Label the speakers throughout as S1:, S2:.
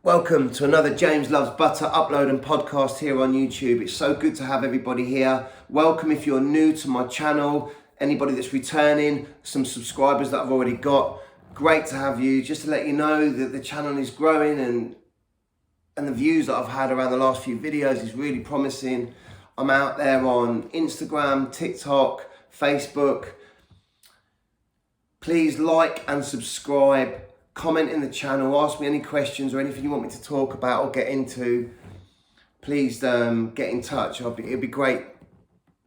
S1: Welcome to another James Loves Butter upload and podcast here on YouTube. It's so good to have everybody here. Welcome if you're new to my channel, anybody that's returning, some subscribers that I've already got. Great to have you. Just to let you know that the channel is growing and the views that I've had around the last few videos is really promising. I'm out there on Instagram, TikTok, Facebook. Please like and subscribe. Comment in the channel, ask me any questions or anything you want me to talk about or get into. Please get in touch. It'd be great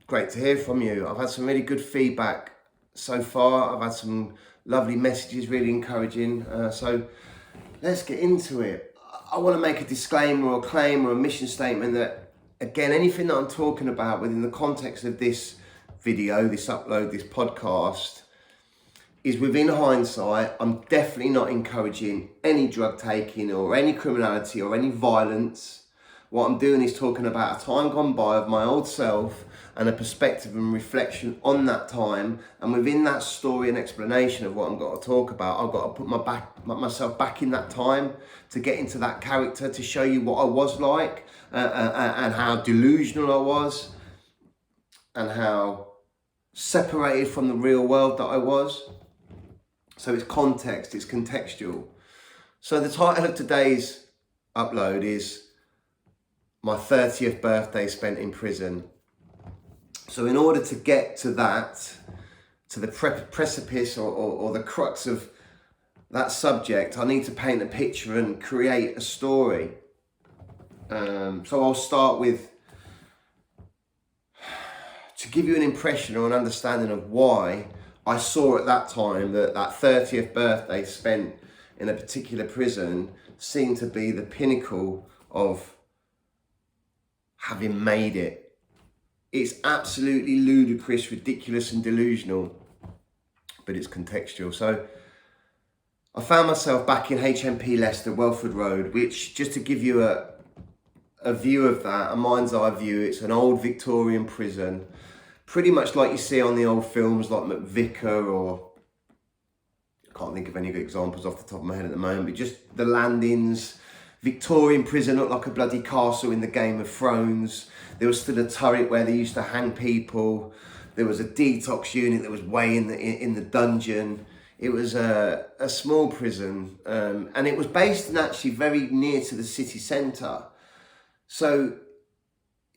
S1: to hear from you. I've had some really good feedback so far. I've had some lovely messages, really encouraging. So let's get into it. I want to make a disclaimer or a claim or a mission statement that, again, anything that I'm talking about within the context of this video, this upload, this podcast, is within hindsight. I'm definitely not encouraging any drug taking or any criminality or any violence. What I'm doing is talking about a time gone by of my old self and a perspective and reflection on that time. And within that story and explanation of what I'm going to talk about, I've got to put myself back in that time to get into that character, to show you what I was like and how delusional I was and how separated from the real world that I was. So it's context, it's contextual. So the title of today's upload is my 30th birthday spent in prison. So in order to get to that, to the precipice or the crux of that subject, I need to paint a picture and create a story. So I'll start with, to give you an impression or an understanding of why I saw at that time that 30th birthday spent in a particular prison seemed to be the pinnacle of having made it. It's absolutely ludicrous, ridiculous and delusional, but it's contextual. So I found myself back in HMP Leicester, Welford Road, which, just to give you a view of that, a mind's eye view, it's an old Victorian prison. Pretty much like you see on the old films like McVicar, or I can't think of any good examples off the top of my head at the moment, but just the landings. Victorian prison looked like a bloody castle in the Game of Thrones. There was still a turret where they used to hang people. There was a detox unit that was way in the dungeon. It was a small prison, and it was based in actually very near to the city centre. So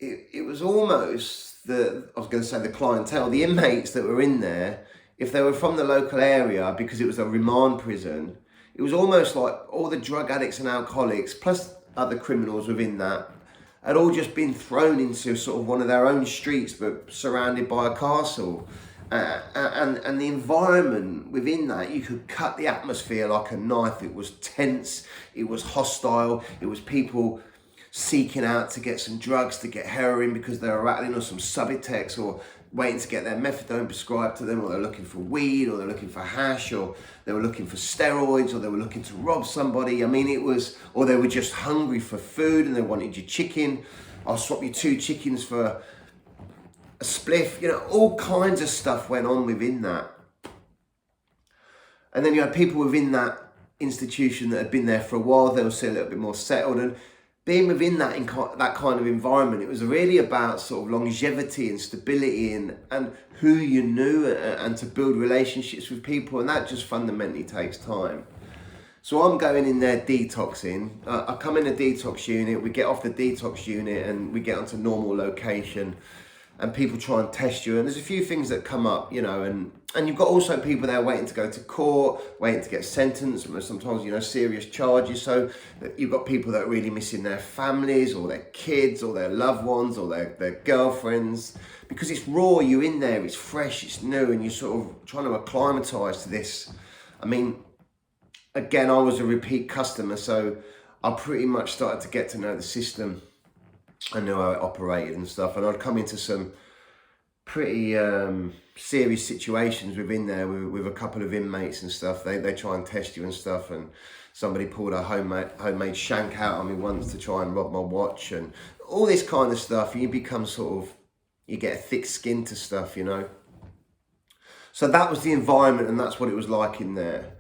S1: it was almost the clientele, the inmates that were in there, if they were from the local area, because it was a remand prison, it was almost like all the drug addicts and alcoholics, plus other criminals within that, had all just been thrown into sort of one of their own streets, but surrounded by a castle. And the environment within that, you could cut the atmosphere like a knife. It was tense, it was hostile, it was people seeking out to get some drugs, to get heroin because they were rattling, or some Subutex, or waiting to get their methadone prescribed to them, or they're looking for weed, or they're looking for hash, or they were looking for steroids, or they were looking to rob somebody. I mean, or they were just hungry for food and they wanted your chicken. I'll swap you 2 chickens for a spliff. You know, all kinds of stuff went on within that. And then you had people within that institution that had been there for a while. They were still a little bit more settled, and being within that kind of environment, it was really about sort of longevity and stability and who you knew, and to build relationships with people, and that just fundamentally takes time. So I'm going in there detoxing. I come in a detox unit, we get off the detox unit and we get onto normal location, and people try and test you, and there's a few things that come up, you know, and you've got also people there waiting to go to court, waiting to get sentenced, sometimes, you know, serious charges. So you've got people that are really missing their families or their kids or their loved ones or their girlfriends, because it's raw, you're in there, it's fresh, it's new, and you're sort of trying to acclimatise to this. I mean, again, I was a repeat customer, so I pretty much started to get to know the system. I knew how it operated and stuff, and I'd come into some pretty serious situations within there with a couple of inmates and stuff. They try and test you and stuff, and somebody pulled a homemade shank out on me once to try and rob my watch, and all this kind of stuff. You become you get a thick skin to stuff, you know. So that was the environment, and that's what it was like in there.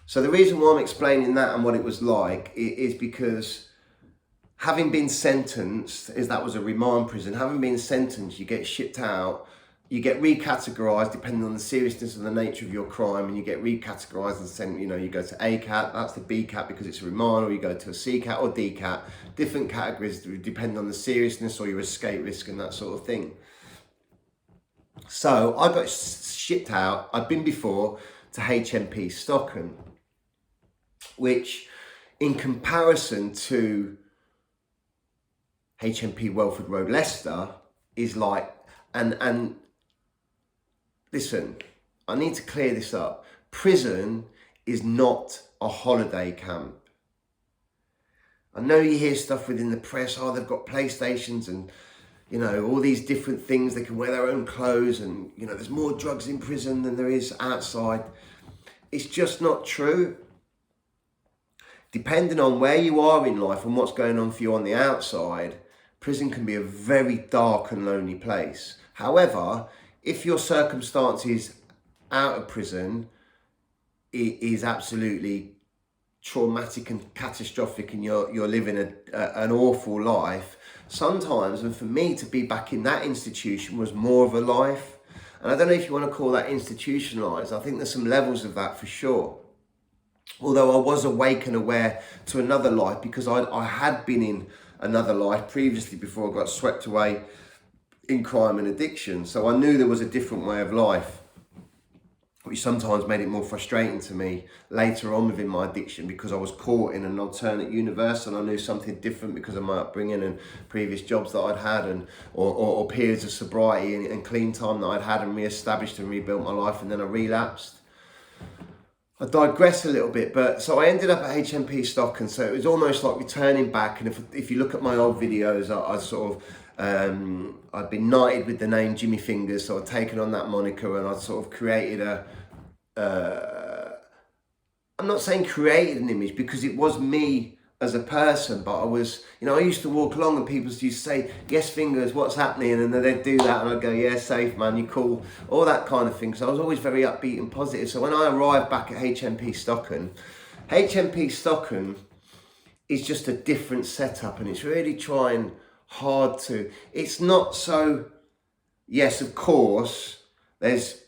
S1: So the reason why I'm explaining that and what it was like is because having been sentenced, as that was a remand prison, having been sentenced, you get shipped out, you get recategorised depending on the seriousness and the nature of your crime, and you get recategorised and sent, you know, you go to A cat, that's the B cat because it's a remand, or you go to a C cat or D cat, different categories depending on the seriousness or your escape risk and that sort of thing. So I got shipped out, I'd been before, to HMP Stocken, which in comparison to HMP Welford Road, Leicester, is like, and listen, I need to clear this up. Prison is not a holiday camp. I know you hear stuff within the press, oh, they've got PlayStations and, you know, all these different things, they can wear their own clothes and, you know, there's more drugs in prison than there is outside. It's just not true. Depending on where you are in life and what's going on for you on the outside, prison can be a very dark and lonely place. However, if your circumstances out of prison is absolutely traumatic and catastrophic and you're living an awful life, sometimes, and for me to be back in that institution was more of a life. And I don't know if you want to call that institutionalised. I think there's some levels of that for sure. Although I was awake and aware to another life because I had been in another life previously before I got swept away in crime and addiction. So I knew there was a different way of life, which sometimes made it more frustrating to me later on within my addiction because I was caught in an alternate universe and I knew something different because of my upbringing and previous jobs that I'd had and or periods of sobriety and clean time that I'd had and re-established and rebuilt my life, and then I relapsed. I digress a little bit, but so I ended up at HMP Stocken, so it was almost like returning back. And if you look at my old videos, I sort of, I'd been knighted with the name Jimmy Fingers, so I'd taken on that moniker and I'd sort of created I'm not saying created an image because it was me as a person, but I was, you know, I used to walk along and people used to say, yes, Fingers, what's happening? And then they'd do that and I'd go, yeah, safe, man, you're cool, all that kind of thing. So I was always very upbeat and positive. So when I arrived back at HMP Stocken is just a different setup, and it's really trying hard to, it's not so, yes, of course, there's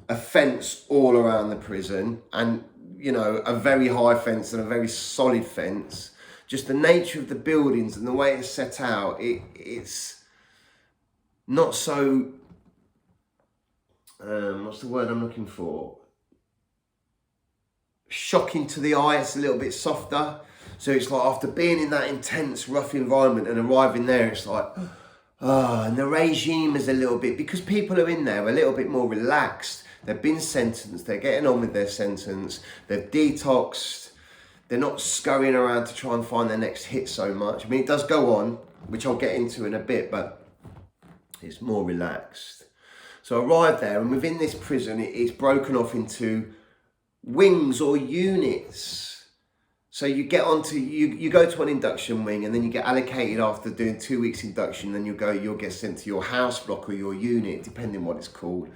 S1: a fence all around the prison and, you know, a very high fence and a very solid fence. Just the nature of the buildings and the way it's set out, it's not so, what's the word I'm looking for? Shocking to the eye, it's a little bit softer. So it's like after being in that intense, rough environment and arriving there, it's like, and the regime is a little bit, because people are in there a little bit more relaxed. They've been sentenced, they're getting on with their sentence, they've detoxed, they're not scurrying around to try and find their next hit so much. I mean, it does go on, which I'll get into in a bit, but it's more relaxed. So I arrived there, and within this prison, it's broken off into wings or units. So you get onto, you go to an induction wing, and then you get allocated after doing 2 weeks induction, then you'll get sent to your house block or your unit, depending what it's called.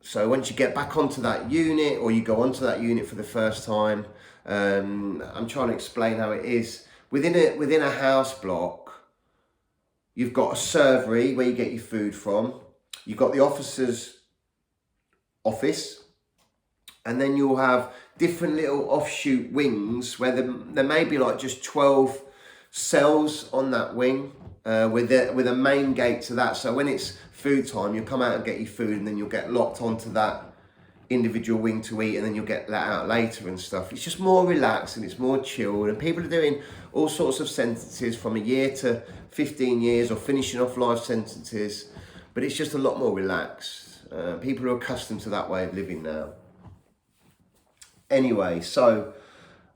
S1: So once you get back onto that unit, or you go onto that unit for the first time, I'm trying to explain how it is. Within a house block, you've got a servery where you get your food from. You've got the officer's office, and then you'll have different little offshoot wings where there may be like just 12 cells on that wing, with a main gate to that. So when it's food time, you'll come out and get your food, and then you'll get locked onto that individual wing to eat, and then you'll get let out later and stuff. It's just more relaxed and it's more chilled, and people are doing all sorts of sentences from 1 year to 15 years or finishing off life sentences, but it's just a lot more relaxed. People are accustomed to that way of living now. Anyway, so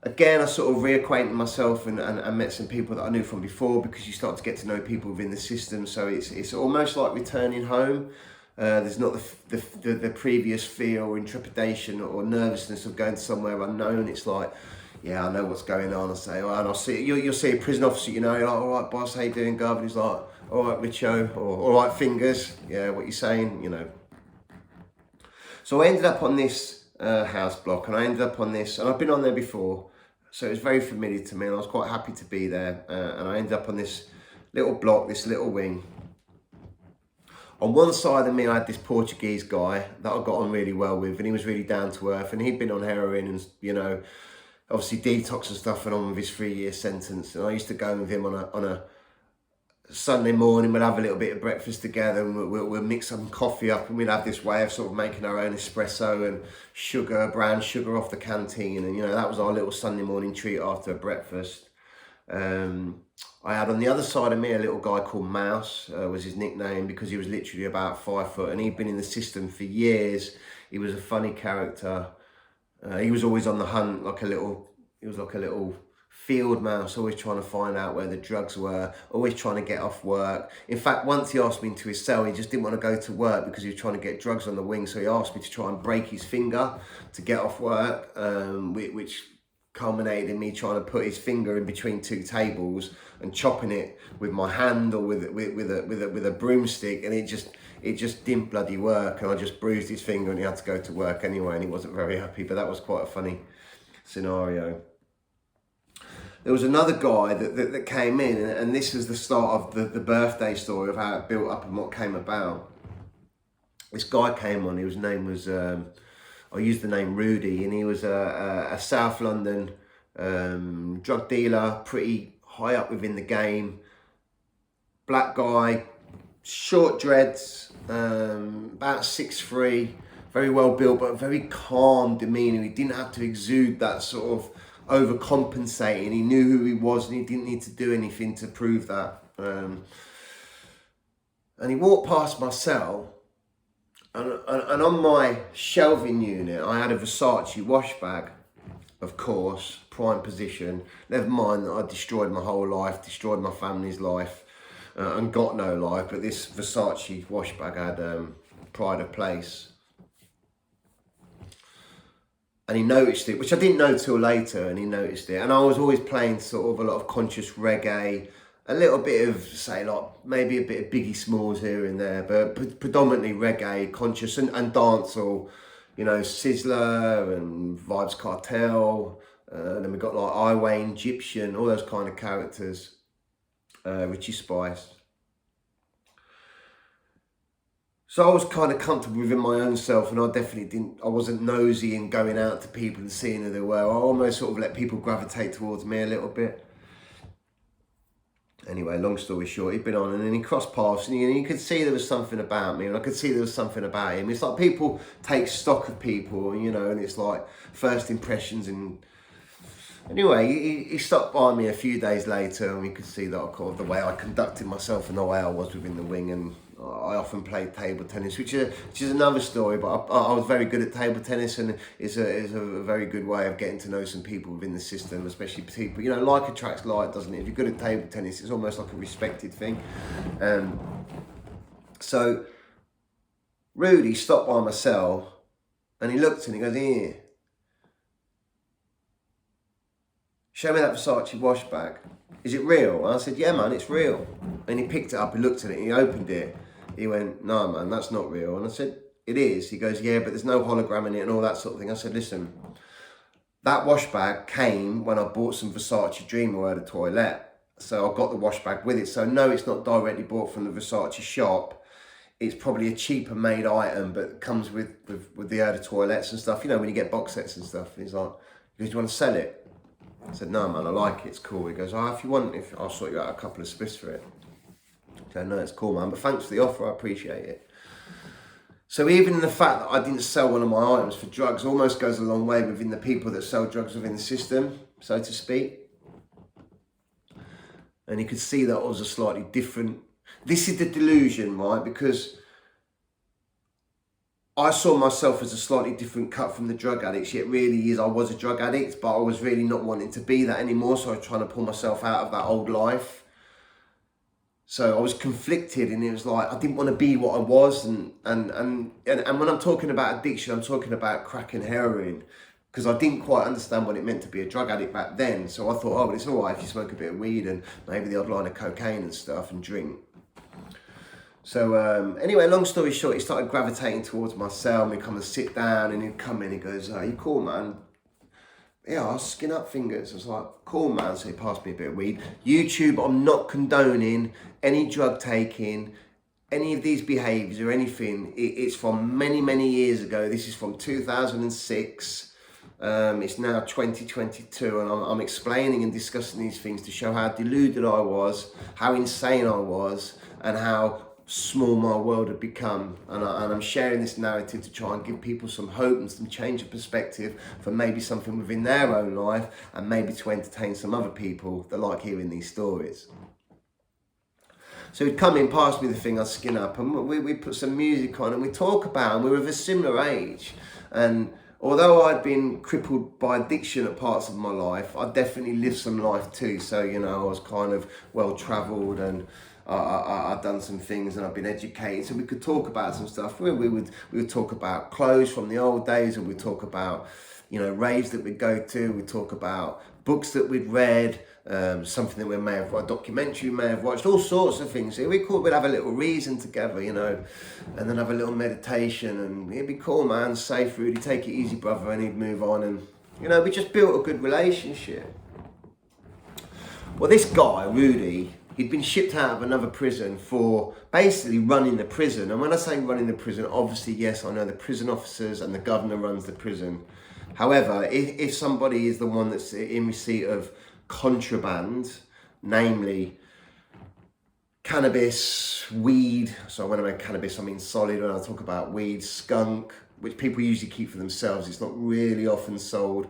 S1: again, I sort of reacquainted myself and met some people that I knew from before, because you start to get to know people within the system. So it's almost like returning home. There's not the previous fear or intrepidation or nervousness of going somewhere unknown. It's like, yeah, I know what's going on. I say, oh, and I'll see, you'll see a prison officer, you know, you're like, all right, boss, how you doing, Gov? And he's like, all right, Richo, or all right, Fingers, yeah, what you saying, you know. So I ended up on this house block, and I ended up on this, and I've been on there before, so it was very familiar to me, and I was quite happy to be there. And I ended up on this little block, this little wing. On one side of me, I had this Portuguese guy that I got on really well with, and he was really down to earth, and he'd been on heroin and, you know, obviously detox and stuff, and on with his 3-year sentence. And I used to go with him on a Sunday morning. We'd have a little bit of breakfast together, and we'll mix some coffee up, and we'd have this way of sort of making our own espresso and sugar, brown sugar off the canteen. And, you know, that was our little Sunday morning treat after breakfast. I had on the other side of me a little guy called Mouse, was his nickname, because he was literally about 5 foot, and he'd been in the system for years. He was a funny character. He was always on the hunt, he was like a little field mouse, always trying to find out where the drugs were, always trying to get off work. In fact, once he asked me into his cell, he just didn't want to go to work because he was trying to get drugs on the wing, so he asked me to try and break his finger to get off work, which culminated in me trying to put his finger in between 2 tables and chopping it with my hand or with a broomstick, and it just didn't bloody work, and I just bruised his finger, and he had to go to work anyway, and he wasn't very happy. But that was quite a funny scenario. There was another guy that came in, and this was the start of the birthday story of how it built up and what came about. This guy came on, his name was, I used the name Rudy, and he was a South London drug dealer, pretty high up within the game. Black guy, short dreads, about 6'3", very well built, but a very calm demeanour. He didn't have to exude that sort of overcompensating. He knew who he was, and he didn't need to do anything to prove that. And he walked past my cell, and on my shelving unit, I had a Versace wash bag, of course, prime position. Never mind that I destroyed my whole life, destroyed my family's life, and got no life, but this Versace wash bag had pride of place. And he noticed it, which I didn't know till later, and he noticed it. And I was always playing sort of a lot of conscious reggae, a little bit of, say, like maybe a bit of Biggie Smalls here and there, but predominantly reggae, conscious, and dancehall, you know, Sizzler and Vibes Cartel, and then we got like I Wayne, Egyptian, all those kind of characters, Richie Spice. So I was kind of comfortable within my own self, and I wasn't nosy and going out to people and seeing who they were. I almost sort of let people gravitate towards me a little bit. Anyway, long story short, he'd been on, and then he crossed paths, and you could see there was something about me, and I could see there was something about him. It's like people take stock of people, you know, and it's like first impressions. And anyway, he stopped by me a few days later, and we could see that the way I conducted myself and the way I was within the wing. And I often played table tennis, which is another story, but I was very good at table tennis, and it's a very good way of getting to know some people within the system, especially people, you know, like attracts like, doesn't it? If you're good at table tennis, it's almost like a respected thing. So Rudy stopped by my cell, and he looked and he goes, "Here, show me that Versace wash bag. Is it real?" And I said, "Yeah, man, it's real." And he picked it up, he looked at it, and he opened it. He went, "No, man, that's not real." And I said, "It is." He goes, "Yeah, but there's no hologram in it and all that sort of thing." I said, "Listen, that wash bag came when I bought some Versace Dreamwear at a toilet. So I got the wash bag with it. So no, it's not directly bought from the Versace shop. It's probably a cheaper made item, but comes with the other toilets and stuff. You know, when you get box sets and stuff." And he's like, "Do you want to sell it?" I said, "No, man, I like it. It's cool." He goes, "Oh, if you want, I'll sort you out a couple of spliffs for it." I said, "No, it's cool, man, but thanks for the offer. I appreciate it." So even in the fact that I didn't sell one of my items for drugs almost goes a long way within the people that sell drugs within the system, so to speak. And you could see that I was a slightly different. This is the delusion, right? Because I saw myself as a slightly different cut from the drug addicts. Yet really is, I was a drug addict, but I was really not wanting to be that anymore. So I was trying to pull myself out of that old life. So I was conflicted, and it was like, I didn't want to be what I was. And when I'm talking about addiction, I'm talking about crack and heroin, because I didn't quite understand what it meant to be a drug addict back then. So I thought, oh, well, it's all right if you smoke a bit of weed and maybe the odd line of cocaine and stuff and drink. So anyway, long story short, he started gravitating towards my cell, and we come and sit down, and he'd come in, he goes, "Oh, you cool, man? Yeah, I'll skin up fingers." I was like, "Cool, man." So he passed me a bit of weed. YouTube, I'm not condoning any drug taking, any of these behaviours or anything. It's from many, many years ago. This is from 2006. It's now 2022, and I'm explaining and discussing these things to show how deluded I was, how insane I was, and how small my world had become. And I'm sharing this narrative to try and give people some hope and some change of perspective for maybe something within their own life, and maybe to entertain some other people that like hearing these stories. So he'd come in, pass me the thing, I'd skin up, and we put some music on, and we talk about, and we were of a similar age. And although I'd been crippled by addiction at parts of my life, I definitely lived some life too. So, you know, I was kind of well-travelled, and I'd done some things, and I've been educated, so we could talk about some stuff. We would talk about clothes from the old days, and we'd talk about, you know, raves that we'd go to. We'd talk about books that we'd read, something that we may have, a documentary we may have watched, all sorts of things. We'd have a little reason together, you know, and then have a little meditation, and it'd be cool, man, safe, Rudy, take it easy, brother, and he'd move on, and, you know, we just built a good relationship. Well, this guy, Rudy, he'd been shipped out of another prison for basically running the prison. And when I say running the prison, obviously, yes, I know the prison officers and the governor runs the prison. However, if somebody is the one that's in receipt of contraband, namely cannabis, weed, so when I mean cannabis, I mean solid. When I talk about weed, skunk, which people usually keep for themselves, it's not really often sold.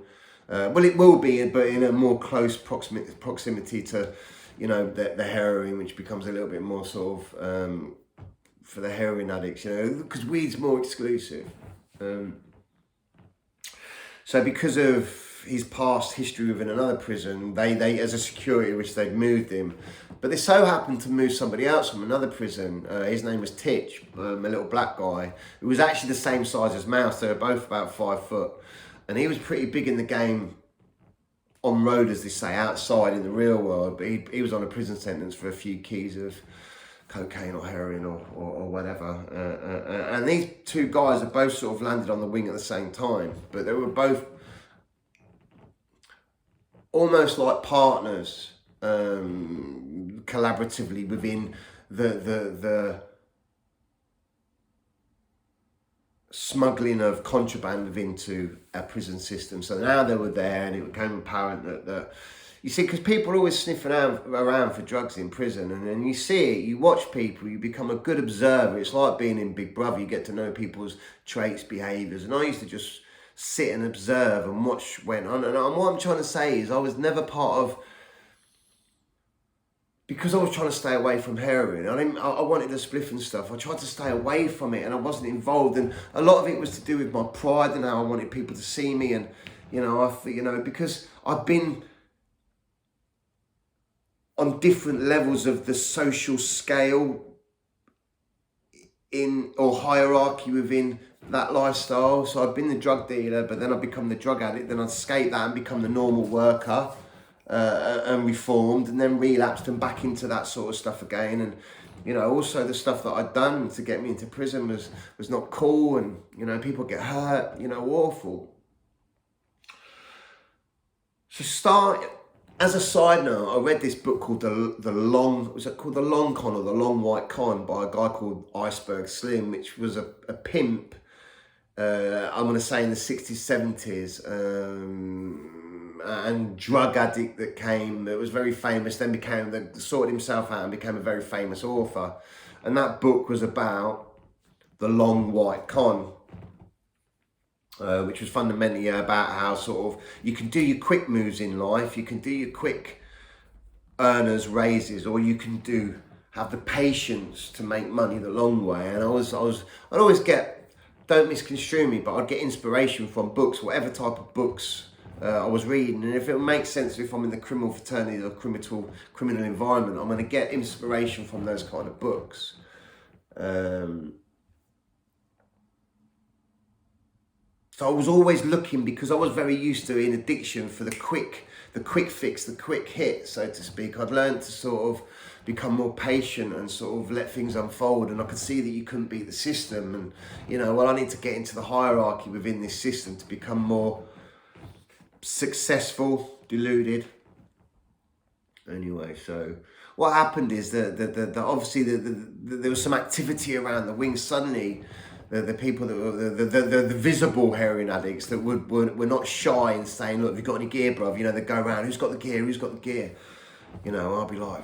S1: Well, it will be, but in a more close proximity to, you know, the heroin, which becomes a little bit more sort of for the heroin addicts, you know, because weed's more exclusive. So because of his past history within another prison, they as a security, which they'd moved him, but they so happened to move somebody else from another prison. His name was Titch, a little black guy, who was actually the same size as Mouse. They were both about 5 foot, and he was pretty big in the game on road, as they say, outside in the real world, but he was on a prison sentence for a few keys of cocaine or heroin or whatever. And these two guys have both sort of landed on the wing at the same time, but they were both almost like partners, collaboratively within the smuggling of contraband into a prison system. So now they were there, and it became apparent that you see, because people are always sniffing around for drugs in prison, and then you see it, you watch people, you become a good observer. It's like being in Big Brother, you get to know people's traits, behaviours, and I used to just sit and observe and watch what went on. And what I'm trying to say is I was never part of, because I was trying to stay away from heroin. I wanted the spliff and stuff. I tried to stay away from it, and I wasn't involved. And a lot of it was to do with my pride and how I wanted people to see me. And because I've been on different levels of the social scale or hierarchy within that lifestyle. So I've been the drug dealer, but then I've become the drug addict. Then I'd escape that and become the normal worker. And reformed, and then relapsed and back into that sort of stuff again. And, you know, also the stuff that I'd done to get me into prison was not cool, and, you know, people get hurt, you know, awful. So as a side note, I read this book called The Long Con or The Long White Con by a guy called Iceberg Slim, which was a pimp, I'm going to say in the 60s, 70s, and drug addict that was very famous, then sorted himself out and became a very famous author. And that book was about the Long White Con, which was fundamentally about how sort of you can do your quick moves in life, you can do your quick earners raises, or you can have the patience to make money the long way. And I'd always get, don't misconstrue me, but I'd get inspiration from books, whatever type of books I was reading, and if it makes sense, if I'm in the criminal fraternity or criminal environment, I'm going to get inspiration from those kind of books. So I was always looking, because I was very used to in addiction for the quick fix, the quick hit, so to speak. I'd learned to sort of become more patient and sort of let things unfold, and I could see that you couldn't beat the system, and I need to get into the hierarchy within this system to become more successful, deluded. Anyway, so what happened is that obviously there was some activity around the wing. Suddenly, the people that were the visible heroin addicts that were not shy in saying, "Look, have you got any gear, bruv?" They go around, "Who's got the gear? Who's got the gear?" I'll be like,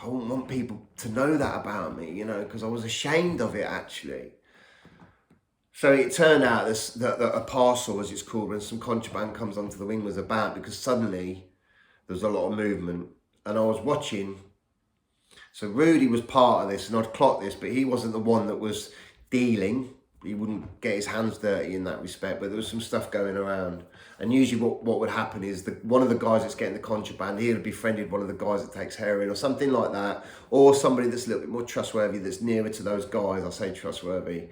S1: I wouldn't want people to know that about me, because I was ashamed of it, actually. So it turned out that a parcel, as it's called, when some contraband comes onto the wing, was about, because suddenly there was a lot of movement, and I was watching. So Rudy was part of this, and I'd clocked this, but he wasn't the one that was dealing. He wouldn't get his hands dirty in that respect, but there was some stuff going around. And usually what would happen is one of the guys that's getting the contraband, he'd have befriended one of the guys that takes heroin or something like that, or somebody that's a little bit more trustworthy, that's nearer to those guys. I say trustworthy,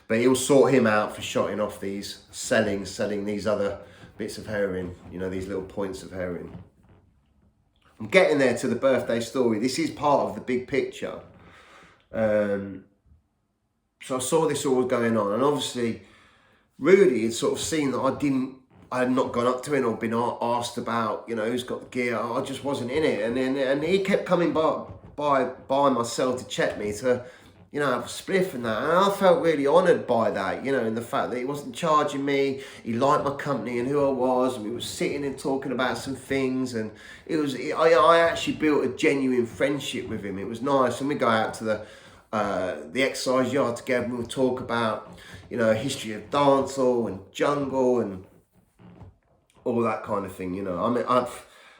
S1: but he'll sort him out for shotting off these, selling these other bits of heroin, these little points of heroin. I'm getting there to the birthday story. This is part of the big picture. So I saw this all going on, and obviously Rudy had sort of seen that I had not gone up to him or been asked about, who's got the gear. I just wasn't in it, and he kept coming by myself to check me to, have a spliff and that, and I felt really honoured by that, in the fact that he wasn't charging me. He liked my company and who I was, and we were sitting and talking about some things, and I actually built a genuine friendship with him. It was nice, and we go out to the exercise yard together, and we'll talk about, history of dancehall and jungle and all that kind of thing.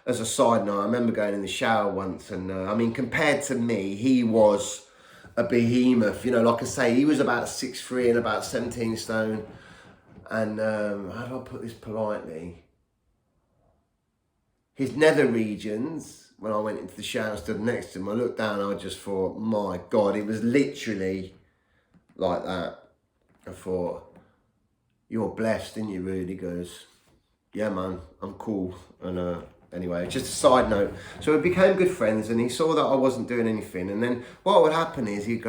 S1: As a side note, I remember going in the shower once, and compared to me, he was a behemoth. Like I say, he was about 6'3" and about 17 stone, and how do I put this politely? His nether regions, when I went into the shower and stood next to him, I looked down and I just thought, my God, it was literally like that. I thought, "You're blessed, didn't you, Rudy?" He goes, "Yeah, man, I'm cool." And anyway, just a side note. So we became good friends, and he saw that I wasn't doing anything. And then what would happen is he'd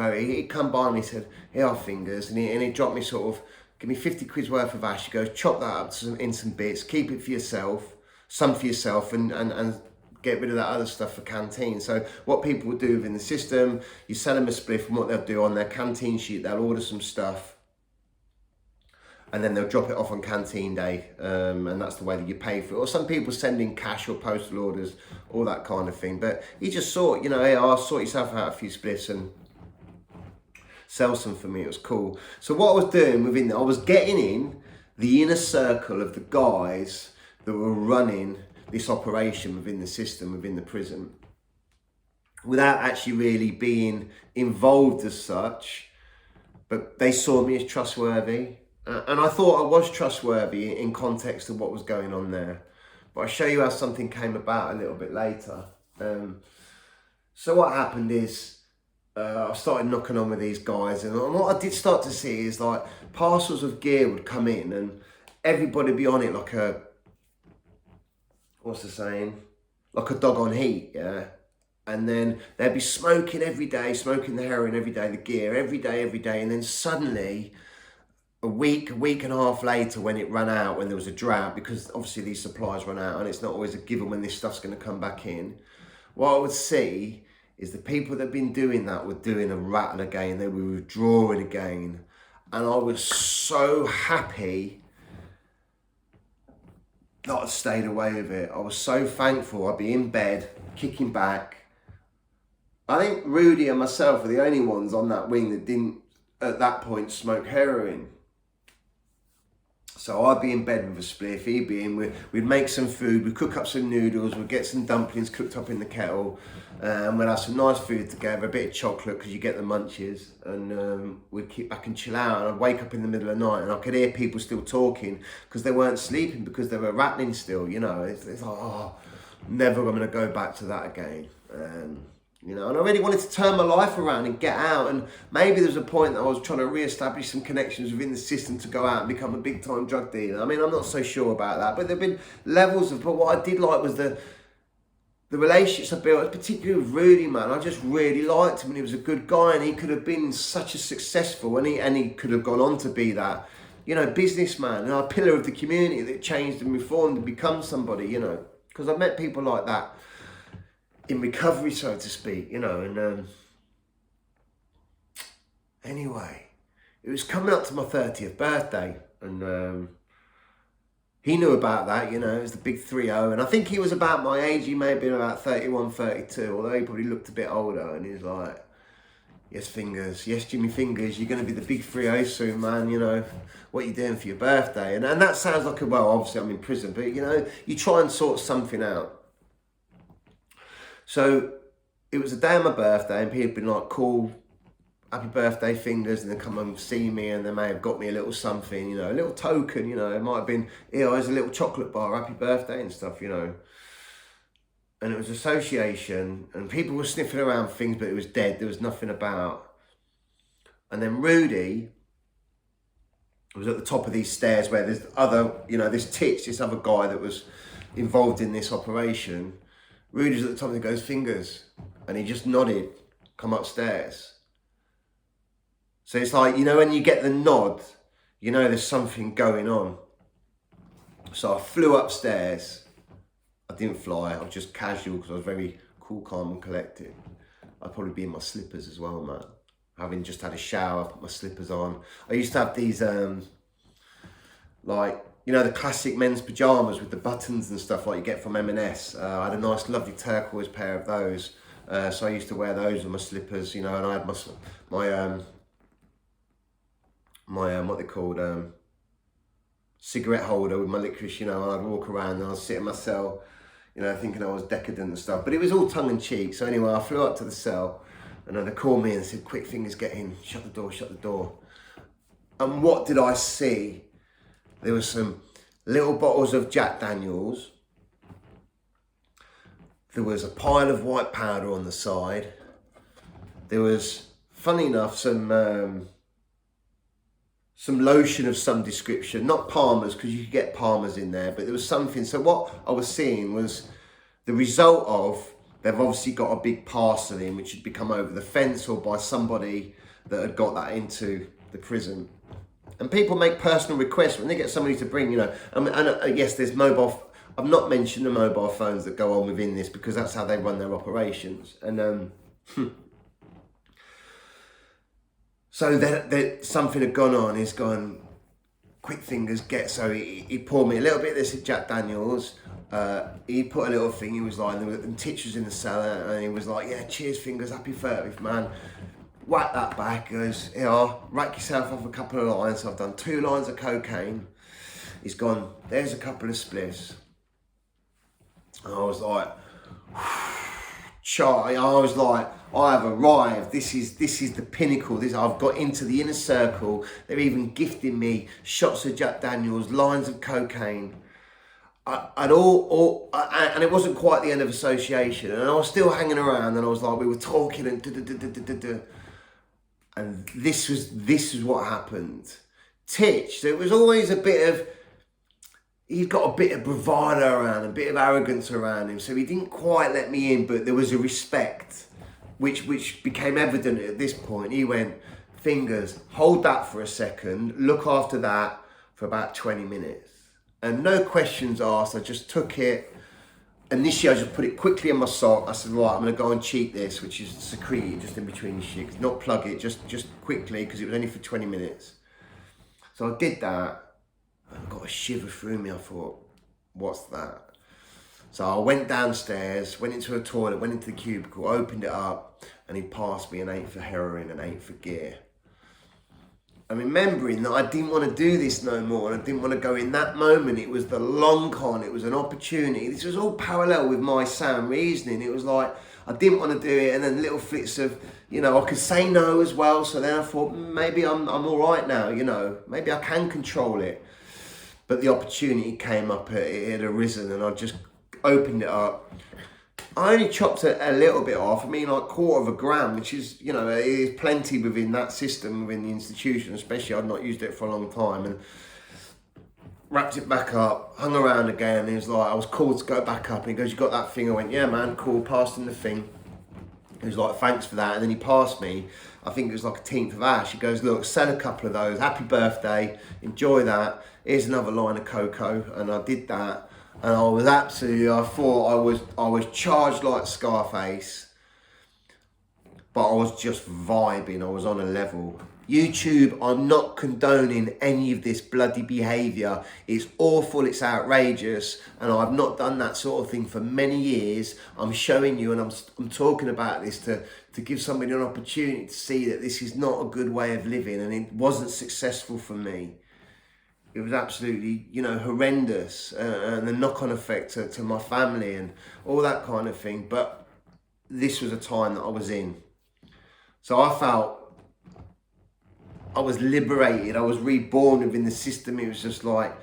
S1: come by me, he said, "Here are fingers," and he'd drop me give me 50 quid's worth of ash. He goes, "Chop that up in some bits, keep it for yourself, some for yourself, and get rid of that other stuff for canteen." So what people would do within the system, you sell them a spliff, and what they'll do on their canteen sheet, they'll order some stuff, and then they'll drop it off on canteen day, and that's the way that you pay for it. Or some people send in cash or postal orders, all that kind of thing. But he just thought, hey, I'll sort yourself out a few spliffs and sell some for me. It was cool. So what I was doing I was getting in the inner circle of the guys that were running this operation within the system, within the prison, without actually really being involved as such. But they saw me as trustworthy. And I thought I was trustworthy in context of what was going on there. But I'll show you how something came about a little bit later. So what happened is I started knocking on with these guys. And what I did start to see is like parcels of gear would come in and everybody would be on it like a, what's the saying? Like a dog on heat, yeah? And then they'd be smoking every day, smoking the heroin every day, the gear every day. And then suddenly, a week and a half later, when it ran out, when there was a drought, because obviously these supplies run out and it's not always a given when this stuff's going to come back in, what I would see is the people that had been doing that were doing a rattle again, they were withdrawing again. And I was so happy that I'd stayed away with it. I was so thankful. I'd be in bed, kicking back. I think Rudy and myself were the only ones on that wing that didn't, at that point, smoke heroin. So I'd be in bed with a spliff, he'd be in, we'd make some food, we'd cook up some noodles, we'd get some dumplings cooked up in the kettle, and we'd have some nice food together, a bit of chocolate because you get the munchies, and we'd kick back and chill out. And I'd wake up in the middle of the night and I could hear people still talking because they weren't sleeping, because they were rattling still, It's like, oh, never going to go back to that again. you know, and I really wanted to turn my life around and get out. And maybe there was a point that I was trying to re-establish some connections within the system to go out and become a big-time drug dealer. I mean, I'm not so sure about that, but there've been levels of, but what I did like was the relationships I built, particularly with Rudy, man. I just really liked him, and he was a good guy, and he could have been such a successful, and he could have gone on to be that, you know, businessman, and a pillar of the community that changed and reformed and become somebody, you know, because I've met people like that in recovery, so to speak, you know. And anyway, it was coming up to my 30th birthday, and he knew about that, you know. It was the big 3-0, and I think he was about my age. He may have been about 31, 32, although he probably looked a bit older, and he was like, yes, Fingers, yes, Jimmy Fingers, you're going to be the big 3-0 soon, man, you know, what are you doing for your birthday? And that sounds like well, obviously I'm in prison, but, you know, you try and sort something out. So it was the day of my birthday, and people had been like, cool, happy birthday, Fingers, and then come and see me, and they may have got me a little something, you know, a little token, you know. It might have been, here's a little chocolate bar, happy birthday and stuff, you know. And it was association, and people were sniffing around things, but it was dead. There was nothing about. And then Rudy was at the top of these stairs where there's other, you know, this other guy that was involved in this operation. Rudy's at the top and he goes, Fingers. And he just nodded, come upstairs. So it's like, you know, when you get the nod, you know there's something going on. So I flew upstairs. I didn't fly, I was just casual because I was very cool, calm and collected. I'd probably be in my slippers as well, man. Having just had a shower, put my slippers on. I used to have these, like, you know, the classic men's pyjamas with the buttons and stuff like you get from M&S. I had a nice, lovely turquoise pair of those. So I used to wear those with my slippers, you know, and I had my what they called, cigarette holder with my licorice, you know, and I'd walk around and I'd sit in my cell, you know, thinking I was decadent and stuff. But it was all tongue in cheek. So anyway, I flew up to the cell, and then they called me and said, quick, Fingers, get in, shut the door, shut the door. And what did I see? There was some little bottles of Jack Daniels. There was a pile of white powder on the side. There was, funny enough, some lotion of some description, not Palmer's, because you could get Palmer's in there, but there was something. So what I was seeing was the result of, they've obviously got a big parcel in, which had become over the fence or by somebody that had got that into the prison. And people make personal requests when they get somebody to bring, you know, and yes, there's mobile, I've not mentioned the mobile phones that go on within this because that's how they run their operations. And so that something had gone on. He's gone, quick, Fingers, get. So he poured me a little bit of this Jack Daniels. He put a little thing. He was like, and Titch was in the cellar, and he was like, yeah, cheers, Fingers, happy 30th, man. Whack that back. Goes, here, rack yourself off a couple of lines. So I've done 2 lines of cocaine. He's gone, there's a couple of spliffs. And I was like, Charlie, I was like, I have arrived. This is the pinnacle. I've got into the inner circle. They're even gifting me shots of Jack Daniels, lines of cocaine. And it wasn't quite the end of association. And I was still hanging around. And I was like, we were talking and and this was what happened. Titch, there was always a bit of, he's got a bit of bravado around, a bit of arrogance around him. So he didn't quite let me in, but there was a respect, which became evident at this point. He went, Fingers, hold that for a second, look after that for about 20 minutes. And no questions asked, I just took it. Initially, I just put it quickly in my sock. I said, right, I'm gonna go and cheat this, which is secrete just in between your shit. Not plug it, just quickly, because it was only for 20 minutes. So I did that, and I got a shiver through me. I thought, what's that? So I went downstairs, went into a toilet, went into the cubicle, opened it up, and he passed me an 8 for heroin and 8 for gear. I'm remembering that I didn't want to do this no more, and I didn't want to go in that moment. It was the long con, it was an opportunity. This was all parallel with my sound reasoning. It was like, I didn't want to do it, and then little flits of, you know, I could say no as well. So then I thought, maybe I'm all right now, you know, maybe I can control it. But the opportunity came up, it had arisen, and I just opened it up, I only chopped a little bit off. I mean, like 1/4 gram, which is, you know, it is plenty within that system, within the institution, especially I'd not used it for a long time. And wrapped it back up, hung around again. And he was like, I was called to go back up. And he goes, you got that thing? I went, yeah, man, cool. Passed him the thing. He was like, thanks for that. And then he passed me, I think it was like a 10th of ash. He goes, look, sell a couple of those. Happy birthday. Enjoy that. Here's another line of cocoa. And I did that. And I was absolutely, I thought I was charged like Scarface. But I was just vibing. I was on a level. YouTube, I'm not condoning any of this bloody behaviour. It's awful, it's outrageous, and I've not done that sort of thing for many years. I'm showing you, and I'm talking about this to give somebody an opportunity to see that this is not a good way of living, and it wasn't successful for me. It was absolutely, you know, horrendous, and the knock-on effect to my family and all that kind of thing. But this was a time that I was in. So I felt I was liberated, I was reborn within the system. It was just like,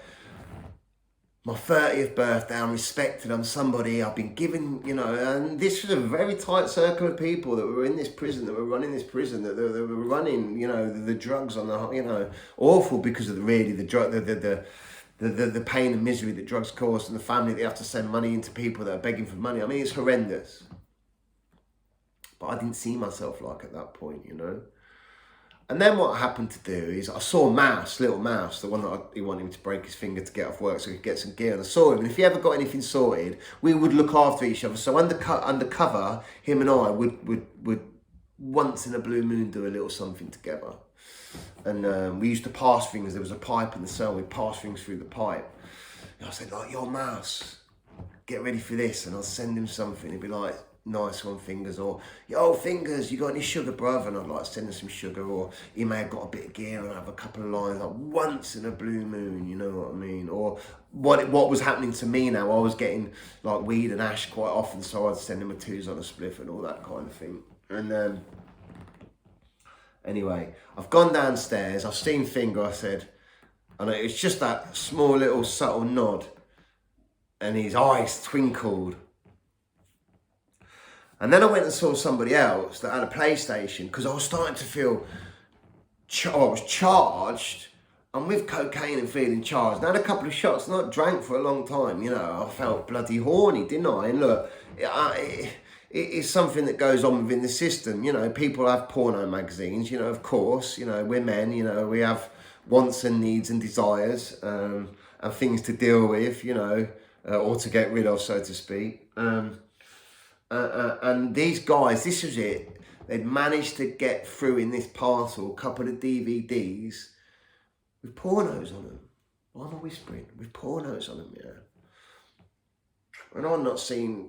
S1: my 30th birthday, I'm respected, I'm somebody, I've been given, you know, and this was a very tight circle of people that were in this prison, that were running this prison, that they were running, you know, the drugs on the, you know, awful because of the pain and misery that drugs cause, and the family that have to send money into people that are begging for money. I mean, it's horrendous. But I didn't see myself like at that point, you know. And then what I happened to do is I saw Mouse, little Mouse, the one that he wanted him to break his finger to get off work so he could get some gear. And I saw him, and if he ever got anything sorted, we would look after each other. So undercover, him and I would once in a blue moon do a little something together. And we used to pass things. There was a pipe in the cell. We'd pass things through the pipe. And I said, like, yo, Mouse, get ready for this. And I'll send him something. He'd be like, nice one, Fingers, or yo, Fingers, you got any sugar, bruv? And I'd like to send him some sugar, or he may have got a bit of gear and have a couple of lines, like once in a blue moon, you know what I mean? Or what was happening to me now, I was getting like weed and ash quite often, so I'd send him a twos on a spliff and all that kind of thing. And anyway, I've gone downstairs, I've seen Finger, I said, and it's just that small little subtle nod, and his eyes twinkled. And then I went and saw somebody else that had a PlayStation, because I was starting to feel, I was charged. I'm with cocaine and feeling charged. And I had a couple of shots, not drank for a long time, you know. I felt bloody horny, didn't I? And look, it's something that goes on within the system. You know, people have porno magazines, you know, of course. You know, we're men, you know, we have wants and needs and desires and things to deal with, you know, or to get rid of, so to speak. And these guys, this was it. They'd managed to get through in this parcel a couple of DVDs with pornos on them. Why am I whispering? With pornos on them, yeah. And I've not seen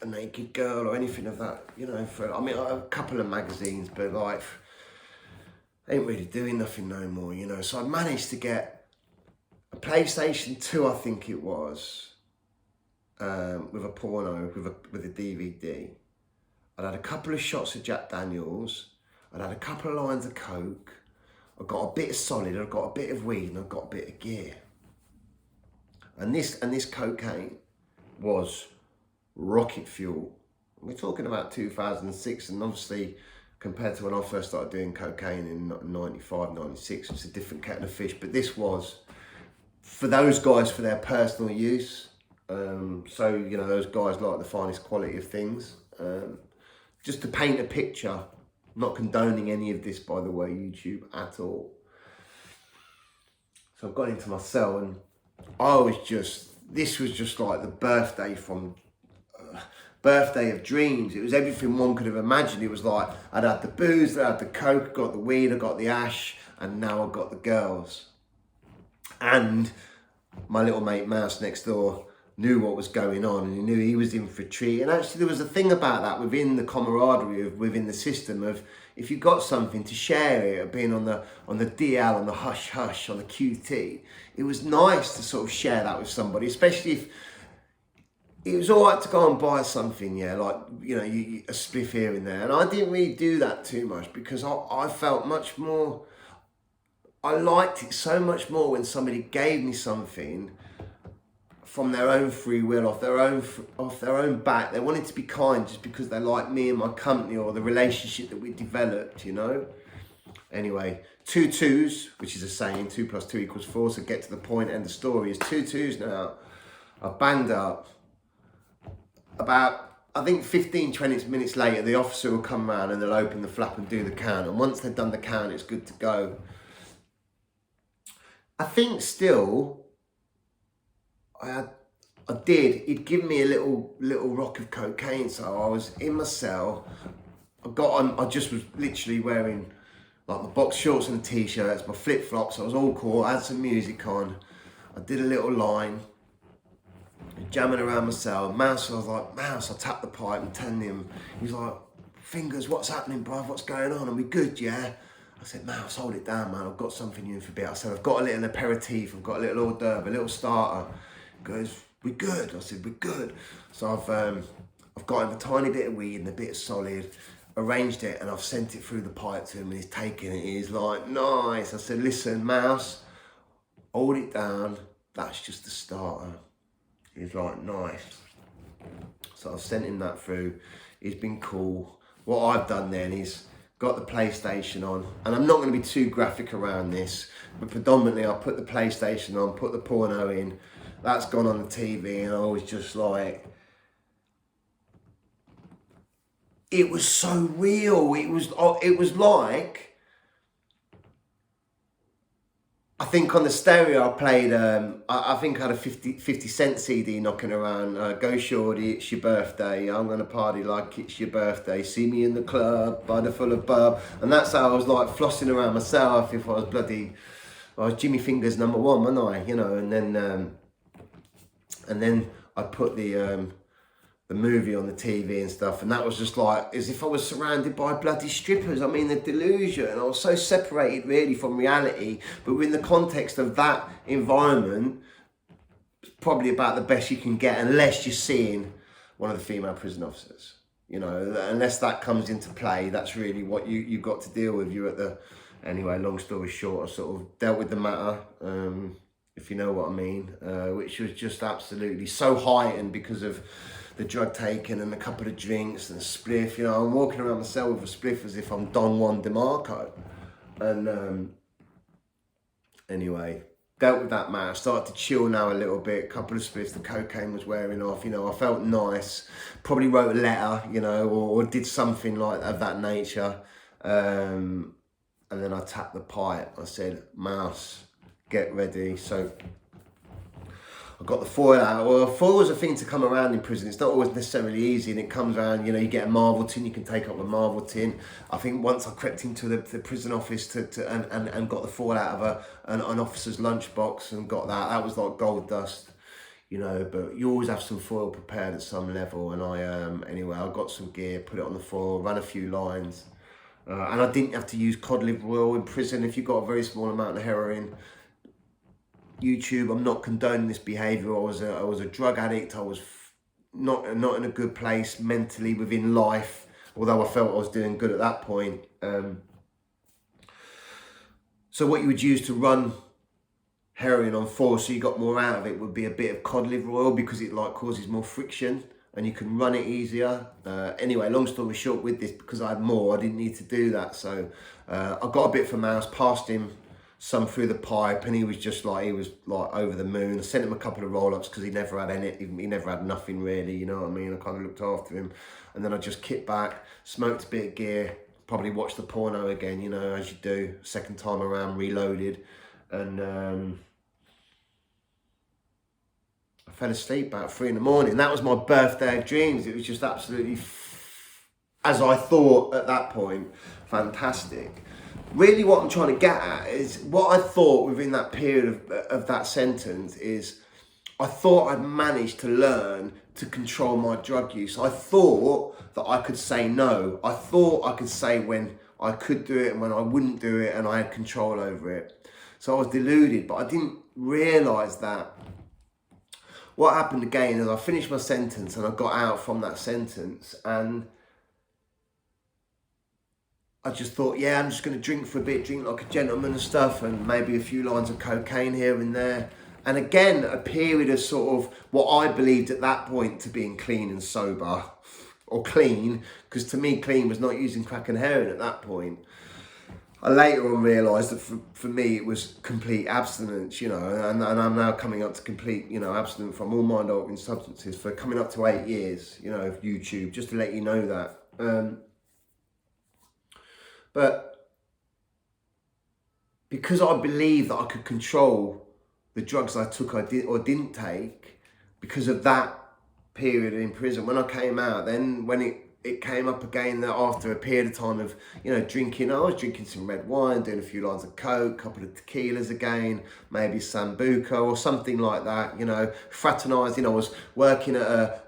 S1: a naked girl or anything of that, you know. I mean, a couple of magazines, but like, ain't really doing nothing no more, you know. So I managed to get a PlayStation 2, I think it was. With a porno, with a DVD. I'd had a couple of shots of Jack Daniels. I'd had a couple of lines of coke. I got a bit of solid. I got a bit of weed, and I got a bit of gear. And this cocaine was rocket fuel. We're talking about 2006, and obviously compared to when I first started doing cocaine in 95, 96, it's a different kettle of fish. But this was for those guys for their personal use. So, you know, those guys like the finest quality of things. Just to paint a picture, not condoning any of this, by the way, YouTube, at all. So I've got into my cell, and this was just like the birthday of dreams. It was everything one could have imagined. It was like, I'd had the booze, I had the coke, got the weed, I got the ash, and now I got the girls. And my little mate Mouse next door knew what was going on, and he knew he was in for a treat. And actually there was a thing about that within the camaraderie within the system of, if you got something to share it, being on the DL, on the hush hush, on the QT, it was nice to sort of share that with somebody, especially if it was all right to go and buy something, yeah, like, you know, a spliff here and there. And I didn't really do that too much, because I felt much more, I liked it so much more when somebody gave me something from their own free will, off their own back. They wanted to be kind just because they like me and my company or the relationship that we developed, you know. Anyway, 2 2s, which is a saying, 2 + 2 = 4. So get to the point, end the story. Is 2 2s now. I banged up. About, I think 15, 20 minutes later, the officer will come around and they'll open the flap and do the count. And once they've done the count, it's good to go. I think still, he'd given me a little rock of cocaine. So I was in my cell. I just was literally wearing like my box shorts and t-shirts, my flip-flops. I was all cool. I had some music on. I did a little line, jamming around my cell. Mouse, I was like, Mouse, I tapped the pipe and telling him. He's like, Fingers, what's happening, bruv? What's going on? Are we good, yeah? I said, Mouse, hold it down, man. I've got something in for a bit. I said, I've got a little aperitif. I've got a little hors d'oeuvre, a little starter. He goes, we good? I said, we're good. So I've got him a tiny bit of weed and a bit of solid, arranged it, and I've sent it through the pipe to him, and he's taking it. He's like, nice. I said, listen, Mouse, hold it down. That's just the starter. He's like, nice. So I've sent him that through. He's been cool. What I've done then is got the PlayStation on, and I'm not going to be too graphic around this, but predominantly I put the PlayStation on, put the porno in. That's gone on the TV, and I was just like, it was so real. It was like, I think on the stereo I played, I think I had a 50 Cent CD knocking around. Go shorty, it's your birthday. I'm gonna party like it's your birthday. See me in the club, bottle full of bub. And that's how I was like flossing around myself. If I was Jimmy Fingers #1, wasn't I? You know. And then I put the movie on the TV and stuff, and that was just like as if I was surrounded by bloody strippers. I mean, the delusion. I was so separated really from reality, but in the context of that environment, it's probably about the best you can get, unless you're seeing one of the female prison officers. You know, unless that comes into play, that's really what you got to deal with. You're at the... Anyway, long story short, I sort of dealt with the matter, if you know what I mean, which was just absolutely so heightened because of the drug taking and a couple of drinks and a spliff. You know, I'm walking around my cell with a spliff as if I'm Don Juan DeMarco. And anyway, dealt with that matter. Started to chill now a little bit. A couple of spliffs, the cocaine was wearing off. You know, I felt nice. Probably wrote a letter, you know, or did something like of that nature. And then I tapped the pipe. I said, Mouse, get ready. So I got the foil out. Well, foil is a thing to come around in prison. It's not always necessarily easy, and it comes around, you know, you get a Marvel tin, you can take up a Marvel tin. I think once I crept into the prison office and got the foil out of an officer's lunchbox and got that was like gold dust, you know, but you always have some foil prepared at some level. And anyway, I got some gear, put it on the foil, ran a few lines. And I didn't have to use cod liver oil in prison. If you got a very small amount of heroin, YouTube, I'm not condoning this behaviour. I was a drug addict. I was not in a good place mentally within life, although I felt I was doing good at that point. So what you would use to run heroin on foil so you got more out of it would be a bit of cod liver oil, because it like causes more friction and you can run it easier. Anyway, long story short, with this, because I had more, I didn't need to do that. So I got a bit from Mouse, passed him some through the pipe, and he was like over the moon. I sent him a couple of roll-ups because he never had any, he never had nothing really, you know what I mean? I kind of looked after him, and then I just kicked back, smoked a bit of gear, probably watched the porno again, you know, as you do, second time around, reloaded, and I fell asleep about 3 a.m. That was my birthday of dreams. It was just absolutely, as I thought at that point, fantastic. Really what I'm trying to get at is what I thought within that period of that sentence is I thought I'd managed to learn to control my drug use. I thought that I could say no. I thought I could say when I could do it and when I wouldn't do it, and I had control over it. So I was deluded, but I didn't realise that. What happened again is I finished my sentence and I got out from that sentence, and I just thought, yeah, I'm just going to drink for a bit, drink like a gentleman and stuff, and maybe a few lines of cocaine here and there. And again, a period of sort of what I believed at that point to being clean and sober, or clean, because to me clean was not using crack and heroin at that point. I later on realised that for me it was complete abstinence, you know, and I'm now coming up to complete, you know, abstinent from all mind-altering substances for coming up to 8 years, you know, of YouTube, just to let you know that. But because I believed that I could control the drugs I took or didn't take, because of that period in prison, when I came out, then when it came up again that after a period of time of, you know, drinking, I was drinking some red wine, doing a few lines of coke, a couple of tequilas again, maybe sambuca or something like that, you know, fraternising. I was working at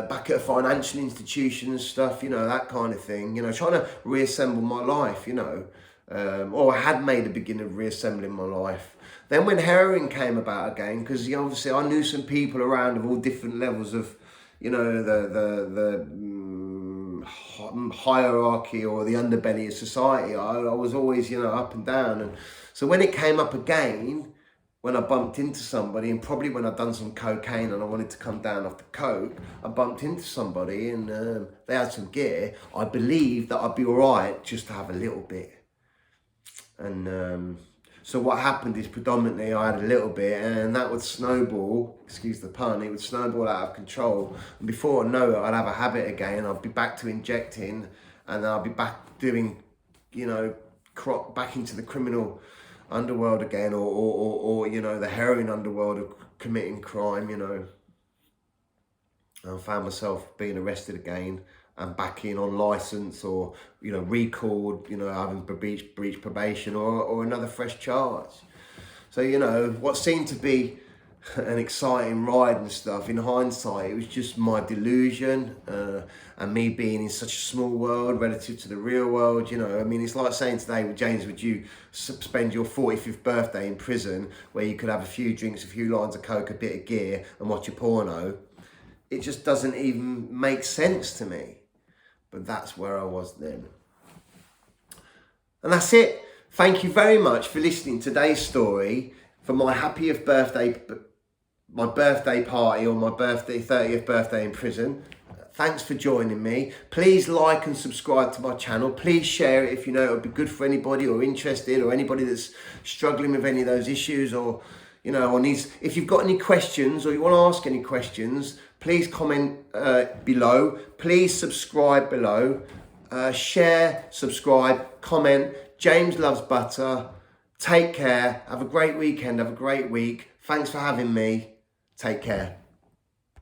S1: back at a financial institution and stuff, you know, that kind of thing, you know, trying to reassemble my life, you know, or I had made a beginning of reassembling my life. Then when heroin came about again, because, you know, obviously I knew some people around of all different levels of, you know, the hierarchy or the underbelly of society. I was always, you know, up and down. And so when it came up again, when I bumped into somebody, and probably when I'd done some cocaine and I wanted to come down off the coke, I bumped into somebody and they had some gear. I believed that I'd be all right just to have a little bit. And so what happened is predominantly I had a little bit, and that would snowball, excuse the pun, it would snowball out of control. And before I know it, I'd have a habit again. I'd be back to injecting, and then I'd be back doing, you know, back into the criminal underworld again, or you know, the heroin underworld of committing crime, you know. And I found myself being arrested again and back in on licence, or, you know, recalled, you know, having breached probation, or another fresh charge. So, you know, what seemed to be an exciting ride and stuff, in hindsight, it was just my delusion and me being in such a small world relative to the real world, you know. I mean, it's like saying today, well, James, would you spend your 45th birthday in prison where you could have a few drinks, a few lines of coke, a bit of gear and watch a porno? It just doesn't even make sense to me. But that's where I was then. And that's it. Thank you very much for listening to today's story for my happiest birthday, my birthday party, or my 30th birthday in prison. Thanks for joining me. Please like and subscribe to my channel. Please share it if you know it would be good for anybody or interested, or anybody that's struggling with any of those issues, or, you know, or needs, if you've got any questions or you want to ask any questions, please comment below. Please subscribe below. Share, subscribe, comment. James loves butter. Take care. Have a great weekend. Have a great week. Thanks for having me. Take care.